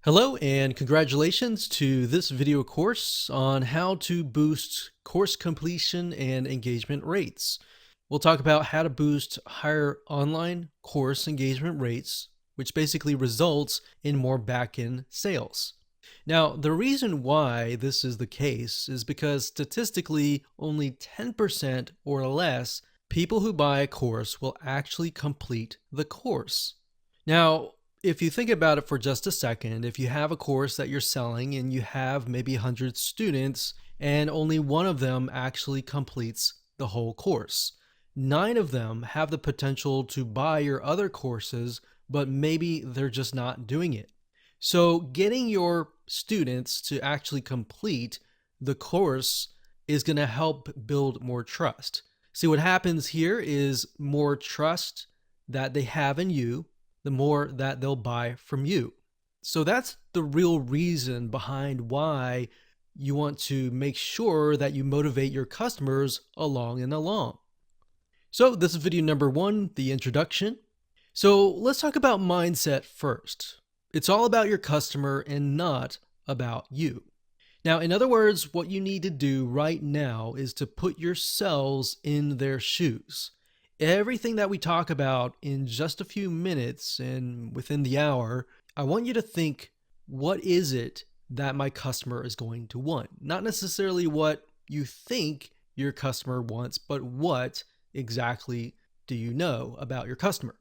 Hello and congratulations to this video course on how to boost course completion and engagement rates. We'll talk about how to boost higher online course engagement rates, which basically results in more back-end sales. Now, the reason why this is the case is because statistically, only 10% or less people who buy a course will actually complete the course. Now, if you think about it for just a second, if you have a course that you're selling and you have maybe 100 students and only one of them actually completes the whole course, nine of them have the potential to buy your other courses, but maybe they're just not doing it. So, getting your students to actually complete the course is going to help build more trust. See, what happens here is more trust that they have in you, the more that they'll buy from you. So that's the real reason behind why you want to make sure that you motivate your customers along and along. So this is video number one, the introduction. So let's talk about mindset first. It's all about your customer and not about you. Now, in other words, what you need to do right now is to put yourselves in their shoes. Everything that we talk about in just a few minutes and within the hour, I want you to think, what is it that my customer is going to want? Not necessarily what you think your customer wants, but what exactly do you know about your customer?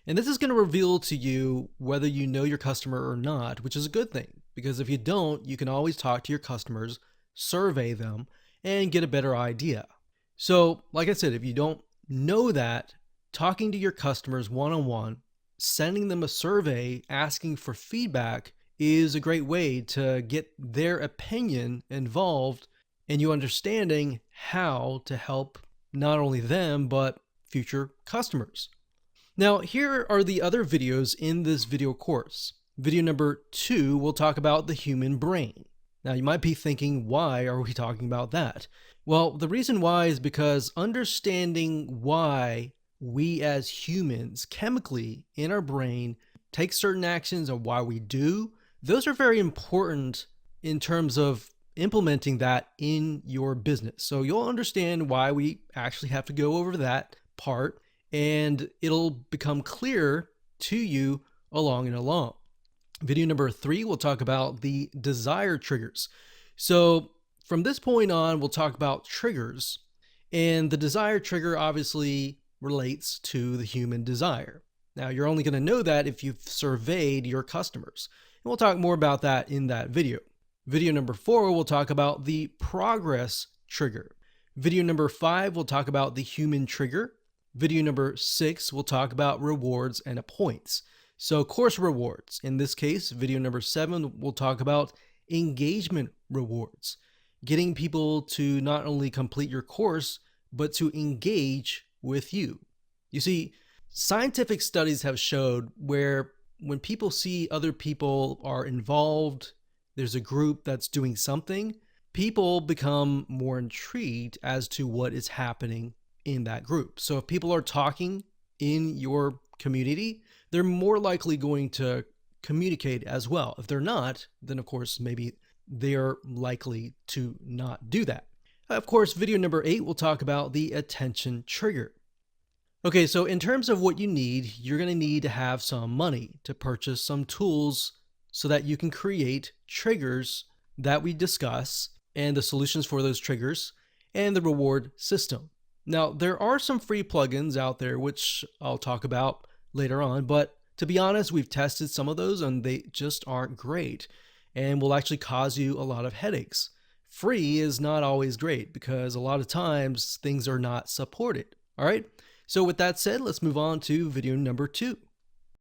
And this is going to reveal to you whether you know your customer or not, which is a good thing, because if you don't, you can always talk to your customers, survey them, and get a better idea. So, like I said, if you don't know that, talking to your customers one-on-one, sending them a survey, asking for feedback is a great way to get their opinion involved and you understanding how to help not only them, but future customers. Now, here are the other videos in this video course. Video number 2 will talk about the human brain. Now, you might be thinking, why are we talking about that? Well, the reason why is because understanding why we as humans chemically in our brain take certain actions and why we do, those are very important in terms of implementing that in your business. So you'll understand why we actually have to go over that part and it'll become clear to you along and along. Video number 3, we'll talk about the desire triggers. So from this point on, we'll talk about triggers. And the desire trigger obviously relates to the human desire. Now, you're only going to know that if you've surveyed your customers. And we'll talk more about that in that video. Video number 4, we'll talk about the progress trigger. Video number 5, we'll talk about the human trigger. Video number 6, we'll talk about rewards and points. So course rewards. In this case, video number 7, we'll talk about engagement rewards. Getting people to not only complete your course, but to engage with you. You see, scientific studies have showed where when people see other people are involved, there's a group that's doing something, people become more intrigued as to what is happening in that group. So if people are talking in your community, they're more likely going to communicate as well. If they're not, then of course, maybe they're likely to not do that. Of course, video number 8, we'll talk about the attention trigger. Okay, so in terms of what you need, you're going to need to have some money to purchase some tools so that you can create triggers that we discuss and the solutions for those triggers and the reward system. Now, there are some free plugins out there, which I'll talk about later on, but to be honest, we've tested some of those and they just aren't great and will actually cause you a lot of headaches. Free is not always great because a lot of times things are not supported. All right. So with that said, let's move on to video number 2.